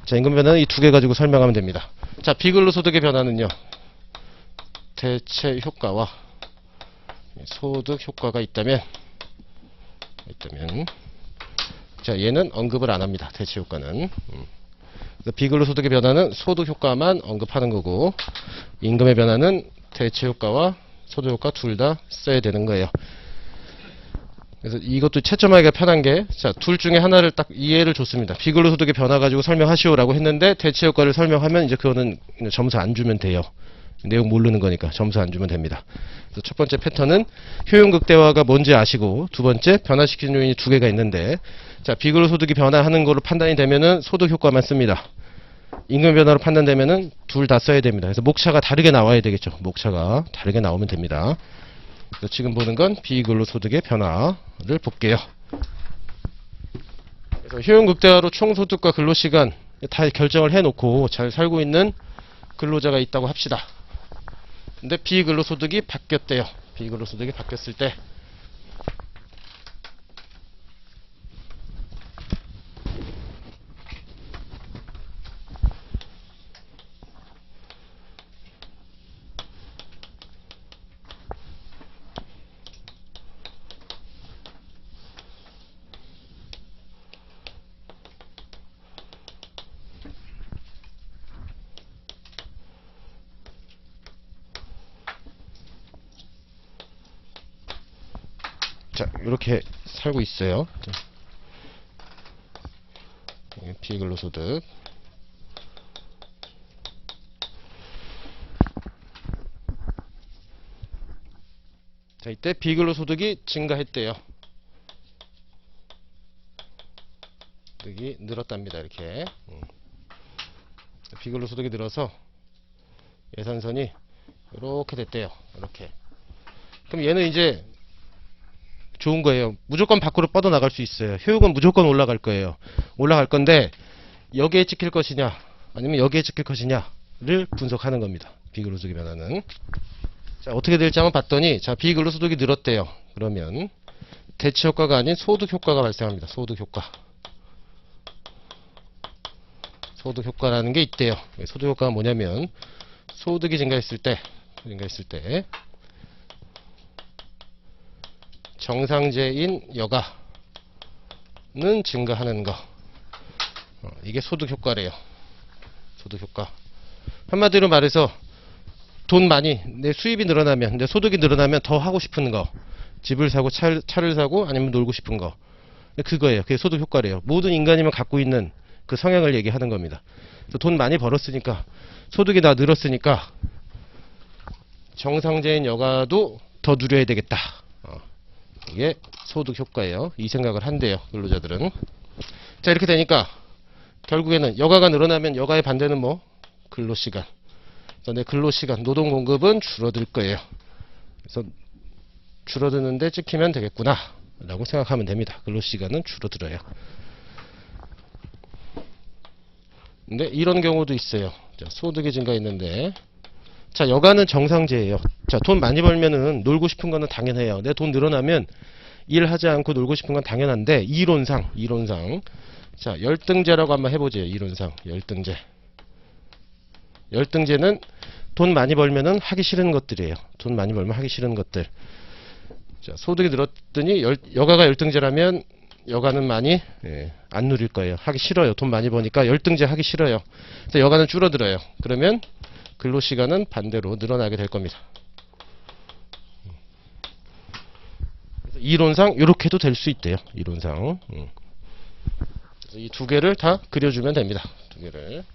자, 임금 변화는 이 두 개 가지고 설명하면 됩니다. 자, 비근로소득의 변화는요. 대체 효과와 소득 효과가 있다면 자, 얘는 언급을 안 합니다. 대체 효과는. 비근로소득의 변화는 소득 효과만 언급하는 거고, 임금의 변화는 대체 효과와 소득 효과 둘 다 써야 되는 거예요. 그래서 이것도 채점하기가 편한 게, 자, 둘 중에 하나를 딱 이해를 줬습니다. 비근로소득의 변화 가지고 설명하시오라고 했는데, 대체 효과를 설명하면 이제 그거는 점수 안 주면 돼요. 내용 모르는 거니까 점수 안 주면 됩니다. 그래서 첫 번째 패턴은 효용 극대화가 뭔지 아시고, 두 번째 변화시키는 요인이 두 개가 있는데, 자, 비근로소득이 변화하는 걸로 판단이 되면은 소득 효과만 씁니다. 임금 변화로 판단되면은 둘 다 써야 됩니다. 그래서 목차가 다르게 나와야 되겠죠. 목차가 다르게 나오면 됩니다. 그래서 지금 보는 건 비근로소득의 변화를 볼게요. 그래서 효용 극대화로 총소득과 근로시간 다 결정을 해놓고 잘 살고 있는 근로자가 있다고 합시다. 근데 비근로소득이 바뀌었대요. 비근로소득이 바뀌었을 때 자, 이렇게 살고 있어요. 비근로소득. 자, 이때 비근로소득이 증가했대요. 소득이 늘었답니다. 이렇게. 비근로소득이 늘어서 예산선이 이렇게 됐대요. 이렇게. 그럼 얘는 이제 좋은 거예요. 무조건 밖으로 뻗어나갈 수 있어요. 효용은 무조건 올라갈 거예요. 올라갈 건데 여기에 찍힐 것이냐 아니면 여기에 찍힐 것이냐를 분석하는 겁니다. 비근로소득의 변화는. 자, 어떻게 될지 한번 봤더니, 자, 비근로소득이 늘었대요. 그러면 대체 효과가 아닌 소득 효과가 발생합니다. 소득 효과. 소득 효과라는 게 있대요. 소득 효과가 뭐냐면 소득이 증가했을 때 정상제인 여가는 증가하는 거. 이게 소득 효과래요. 소득 효과. 한마디로 말해서 돈 많이, 내 수입이 늘어나면, 내 소득이 늘어나면 더 하고 싶은 거. 집을 사고 차를 사고 아니면 놀고 싶은 거. 그거예요. 그게 소득 효과래요. 모든 인간이면 갖고 있는 그 성향을 얘기하는 겁니다. 돈 많이 벌었으니까, 소득이 다 늘었으니까 정상제인 여가도 더 누려야 되겠다. 이게 소득 효과예요. 이 생각을 한대요. 근로자들은. 자, 이렇게 되니까 결국에는 여가가 늘어나면 여가의 반대는 뭐? 근로시간. 내 근로시간, 노동 공급은 줄어들 거예요. 그래서 줄어드는데 찍히면 되겠구나 라고 생각하면 됩니다. 근로시간은 줄어들어요. 근데 이런 경우도 있어요. 자, 소득이 증가했는데, 자, 여가는 정상제예요. 자, 돈 많이 벌면은 놀고 싶은 거는 당연해요. 내 돈 늘어나면 일하지 않고 놀고 싶은 건 당연한데, 이론상 자, 열등제라고 한번 해보죠. 이론상 열등제는 돈 많이 벌면은 하기 싫은 것들이에요. 돈 많이 벌면 하기 싫은 것들. 자, 소득이 늘었더니 여가가 열등제라면 여가는 많이 안 누릴 거예요. 하기 싫어요. 돈 많이 버니까 열등제 하기 싫어요. 그래서 여가는 줄어들어요. 그러면 근로시간은 반대로 늘어나게 될 겁니다. 그래서 이론상 이렇게도 될 수 있대요. 이론상. 이 두 개를 다 그려주면 됩니다. 두 개를.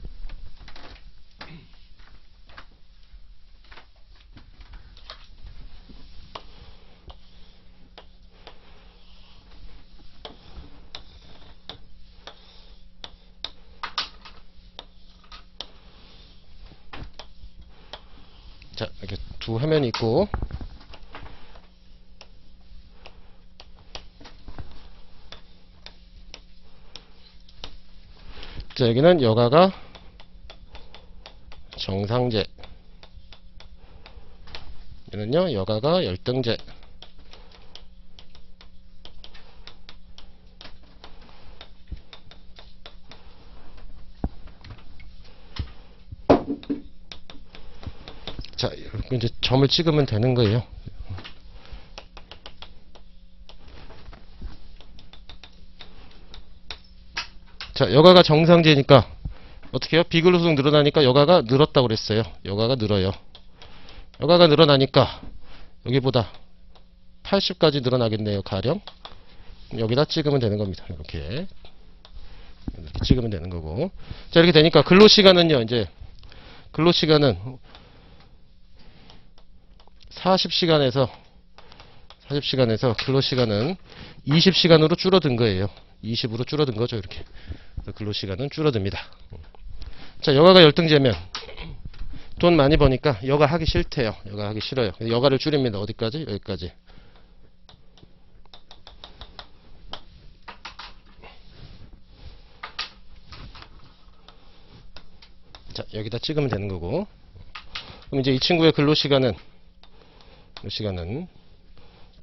자, 이렇게 두 화면이 있고, 자, 자, 여기는 여가가 정상제, 여기는요 여가가 열등제. 자, 이렇게 이제 점을 찍으면 되는 거예요. 자, 여가가 정상제니까 어떻게 해요? 비근로소득 늘어나니까 여가가 늘었다고 그랬어요. 여가가 늘어요. 여가가 늘어나니까 여기보다 80까지 늘어나겠네요. 가령 여기다 찍으면 되는 겁니다. 이렇게 찍으면 되는 거고. 자, 이렇게 되니까 근로시간은요, 이제 근로시간은 40시간에서 근로시간은 20시간으로 줄어든 거예요. 20으로 줄어든 거죠. 이렇게. 근로시간은 줄어듭니다. 자, 여가가 열등제면 돈 많이 버니까 여가 하기 싫대요. 여가 하기 싫어요. 여가를 줄입니다. 어디까지? 여기까지. 자, 여기다 찍으면 되는 거고. 그럼 이제 이 친구의 근로시간은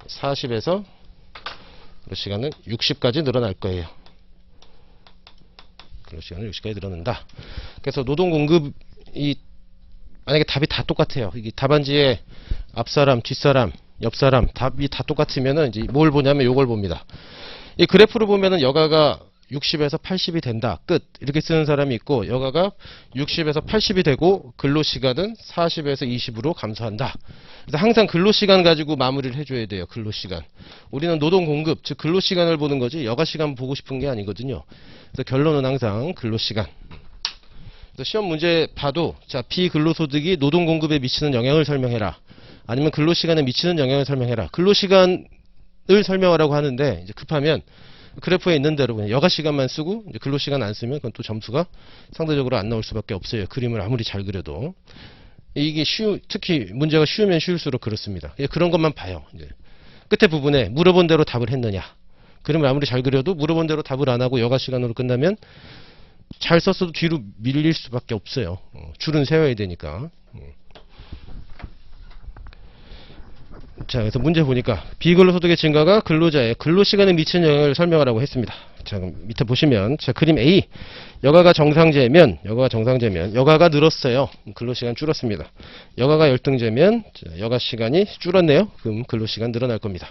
40에서 근로시간은 60까지 늘어날 거예요. 근로시간은 60까지 늘어난다. 그래서 노동공급이 만약에 답이 다 똑같아요. 이게 답안지에 앞사람, 뒷사람, 옆사람 답이 다 똑같으면은 이제 뭘 보냐면 요걸 봅니다. 이 그래프를 보면은 여가가 60에서 80이 된다. 끝. 이렇게 쓰는 사람이 있고, 여가가 60에서 80이 되고 근로시간은 40에서 20으로 감소한다. 그래서 항상 근로시간 가지고 마무리를 해줘야 돼요. 근로시간. 우리는 노동공급, 즉 근로시간을 보는 거지 여가시간 보고 싶은 게 아니거든요. 그래서 결론은 항상 근로시간. 그래서 시험 문제 봐도, 자, 비근로소득이 노동공급에 미치는 영향을 설명해라. 아니면 근로시간에 미치는 영향을 설명해라. 근로시간을 설명하라고 하는데, 이제 급하면 그래프에 있는 대로 그냥 여가 시간만 쓰고 이제 근로 시간 안 쓰면 그건 또 점수가 상대적으로 안 나올 수밖에 없어요. 그림을 아무리 잘 그려도. 이게 특히 문제가 쉬우면 쉬울수록 그렇습니다. 그런 것만 봐요. 이제 끝에 부분에 물어본 대로 답을 했느냐. 그림을 아무리 잘 그려도 물어본 대로 답을 안 하고 여가 시간으로 끝나면 잘 썼어도 뒤로 밀릴 수밖에 없어요. 줄은 세워야 되니까. 자, 그래서 문제 보니까 비근로소득의 증가가 근로자의 근로시간에 미치는 영향을 설명하라고 했습니다. 자, 그럼 밑에 보시면, 자, 그림 A. 여가가 정상제면 여가가 늘었어요. 근로시간 줄었습니다. 여가가 열등제면 자, 여가시간이 줄었네요. 그럼 근로시간 늘어날 겁니다.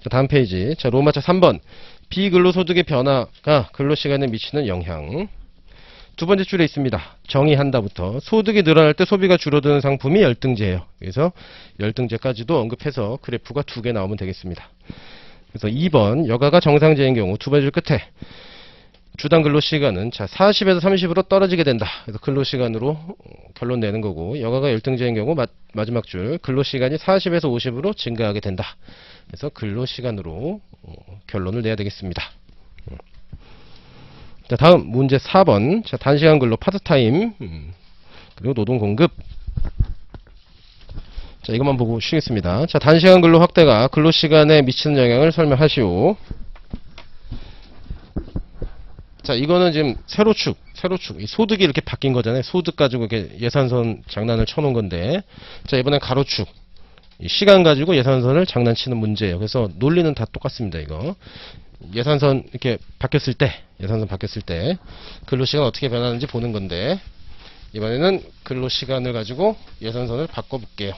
자, 다음 페이지. 자, 로마차 3번. 비근로소득의 변화가 근로시간에 미치는 영향. 두 번째 줄에 있습니다. 정의한다부터 소득이 늘어날 때 소비가 줄어드는 상품이 열등제예요. 그래서 열등제까지도 언급해서 그래프가 2개 나오면 되겠습니다. 그래서 2번 여가가 정상제인 경우 두 번째 줄 끝에 주당 근로시간은 자 40에서 30으로 떨어지게 된다. 그래서 근로시간으로 결론 내는 거고, 여가가 열등제인 경우 마지막 줄 근로시간이 40에서 50으로 증가하게 된다. 그래서 근로시간으로 결론을 내야 되겠습니다. 자, 다음 문제 4번. 자, 단시간 근로 파트타임 그리고 노동공급. 자, 이것만 보고 쉬겠습니다. 자, 단시간 근로 확대가 근로시간에 미치는 영향을 설명하시오. 자, 이거는 지금 세로축 이 소득이 이렇게 바뀐 거잖아요. 소득 가지고 이렇게 예산선 장난을 쳐놓은 건데, 자, 이번엔 가로축 이 시간 가지고 예산선을 장난치는 문제예요. 그래서 논리는 다 똑같습니다. 이거 예산선 이렇게 바뀌었을 때 근로시간 어떻게 변하는지 보는 건데, 이번에는 근로시간을 가지고 예산선을 바꿔볼게요.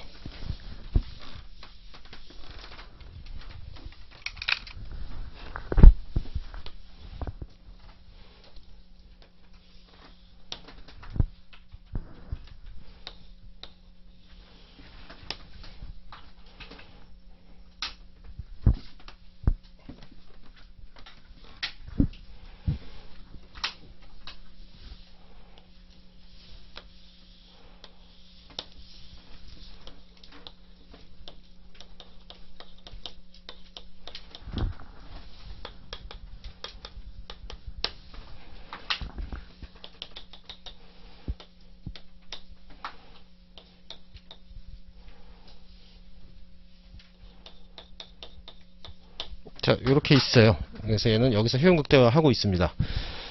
자, 이렇게 있어요. 그래서 얘는 여기서 효용 극대화하고 있습니다.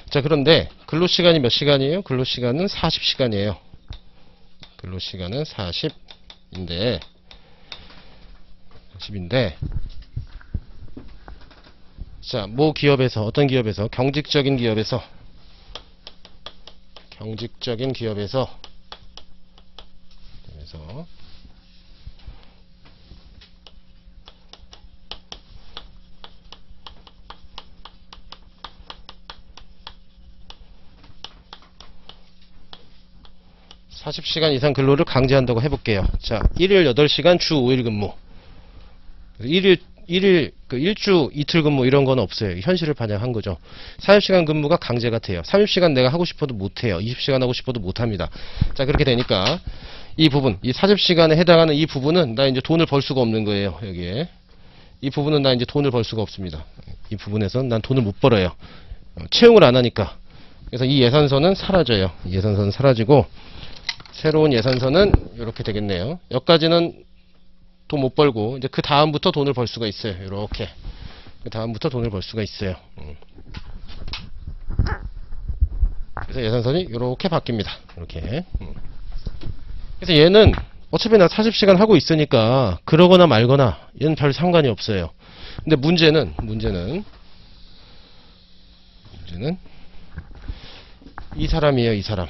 자, 그런데 근로시간이 몇 시간이에요? 근로시간은 40시간이에요. 근로시간은 40인데 자, 모 기업에서, 어떤 기업에서, 경직적인 기업에서 40시간 이상 근로를 강제한다고 해볼게요. 자, 일일 8시간 주 5일 근무. 일주 이틀 근무 이런 건 없어요. 현실을 반영한 거죠. 40시간 근무가 강제가 돼요. 30시간 내가 하고 싶어도 못해요. 20시간 하고 싶어도 못합니다. 자, 그렇게 되니까 이 부분, 이 40시간에 해당하는 이 부분은 나 이제 돈을 벌 수가 없는 거예요. 여기에. 이 부분은 나 이제 돈을 벌 수가 없습니다. 이 부분에서는 난 돈을 못 벌어요. 채용을 안 하니까. 그래서 이 예산서는 사라져요. 이 예산서는 사라지고 새로운 예산서는 이렇게 되겠네요. 여기까지는 돈 못 벌고 이제 그 다음부터 돈을 벌 수가 있어요. 이렇게 그 다음부터 돈을 벌 수가 있어요. 그래서 예산선이 이렇게 바뀝니다. 이렇게. 그래서 얘는 어차피 나 40시간 하고 있으니까 그러거나 말거나 얘는 별 상관이 없어요. 근데 문제는 이 사람이에요. 이 사람.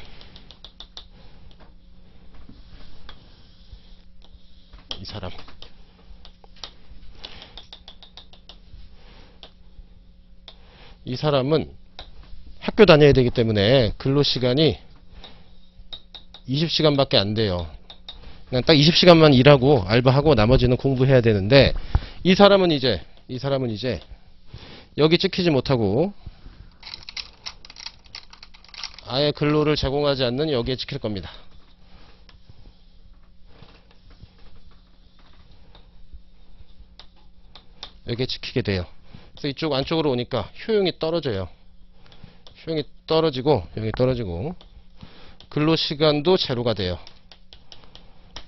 이 사람은 학교 다녀야 되기 때문에 근로시간이 20시간밖에 안 돼요. 그냥 딱 20시간만 일하고 알바하고 나머지는 공부해야 되는데 이 사람은 이제 여기 찍히지 못하고 아예 근로를 제공하지 않는 여기에 찍힐 겁니다. 여기에 찍히게 돼요. 그래서 이쪽 안쪽으로 오니까 효용이 떨어져요. 효용이 떨어지고 여기 떨어지고 근로시간도 제로가 돼요.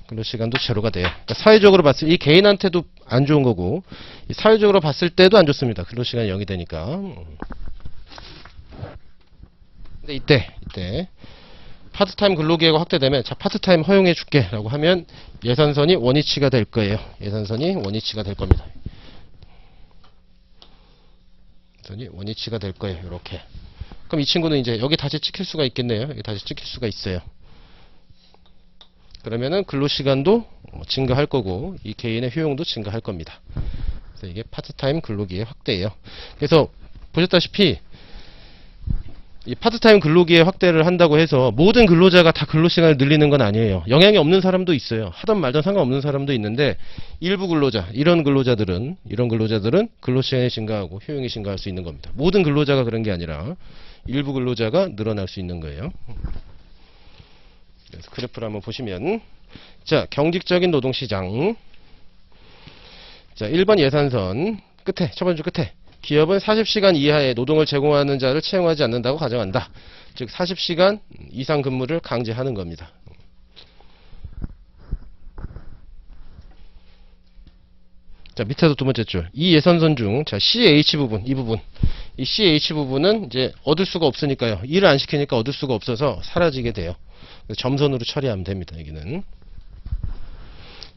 그러니까 사회적으로 봤을 때 이 개인한테도 안 좋은 거고 사회적으로 봤을 때도 안 좋습니다. 근로시간이 0이 되니까. 근데 이때 파트타임 근로기회가 확대되면 자, 파트타임 허용해 줄게 라고 하면 예산선이 원위치가 될 거예요. 예산선이 원위치가 될 겁니다. 원위치가 될 거예요. 이렇게. 그럼 이 친구는 이제 여기 다시 찍힐 수가 있겠네요. 여기 다시 찍힐 수가 있어요. 그러면은 근로시간도 증가할 거고 이 개인의 효용도 증가할 겁니다. 그래서 이게 파트타임 근로기회 확대예요. 그래서 보셨다시피 이 파트타임 근로기회 확대를 한다고 해서 모든 근로자가 다 근로시간을 늘리는 건 아니에요. 영향이 없는 사람도 있어요. 하던 말던 상관없는 사람도 있는데 일부 근로자, 이런 근로자들은 근로시간이 증가하고 효용이 증가할 수 있는 겁니다. 모든 근로자가 그런 게 아니라 일부 근로자가 늘어날 수 있는 거예요. 그래서 그래프를 한번 보시면 자, 경직적인 노동시장. 자, 1번 예산선 끝에, 첫 번째 끝에 기업은 40시간 이하의 노동을 제공하는 자를 채용하지 않는다고 가정한다. 즉 40시간 이상 근무를 강제하는 겁니다. 자, 밑에서 두 번째 줄. 이 예산선 중, 자, CH 부분, 이 CH 부분은 이제 얻을 수가 없으니까요. 일을 안 시키니까 얻을 수가 없어서 사라지게 돼요. 점선으로 처리하면 됩니다. 여기는.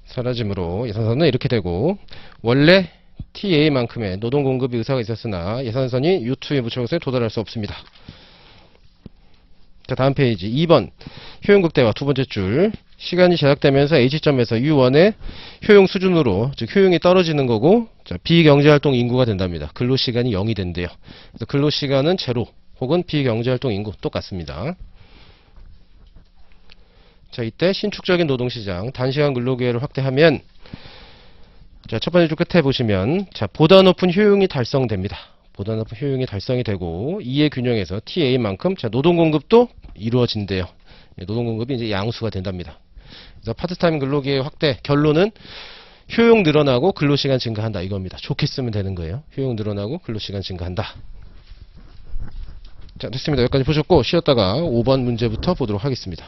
사라짐으로 예산선은 이렇게 되고, 원래 TA만큼의 노동 공급이 의사가 있었으나 예산선이 U2의 무척에 도달할 수 없습니다. 자, 다음 페이지 2번 효용극대화 두 번째 줄. 시간이 제약되면서 H점에서 U1의 효용 수준으로, 즉 효용이 떨어지는 거고, 자, 비경제활동 인구가 된답니다. 근로시간이 0이 된대요. 그래서 근로시간은 제로 혹은 비경제활동 인구 똑같습니다. 자, 이때 신축적인 노동시장 단시간 근로기회를 확대하면, 자, 첫 번째 줄 끝에 보시면, 자, 보다 높은 효용이 달성됩니다. 보다 높은 효용이 달성이 되고, 이에 균형해서 TA만큼, 자, 노동 공급도 이루어진대요. 노동 공급이 이제 양수가 된답니다. 그래서 파트타임 근로기회 확대, 결론은 효용 늘어나고 근로시간 증가한다. 이겁니다. 좋게 쓰면 되는 거예요. 효용 늘어나고 근로시간 증가한다. 자, 됐습니다. 여기까지 보셨고, 쉬었다가 5번 문제부터 보도록 하겠습니다.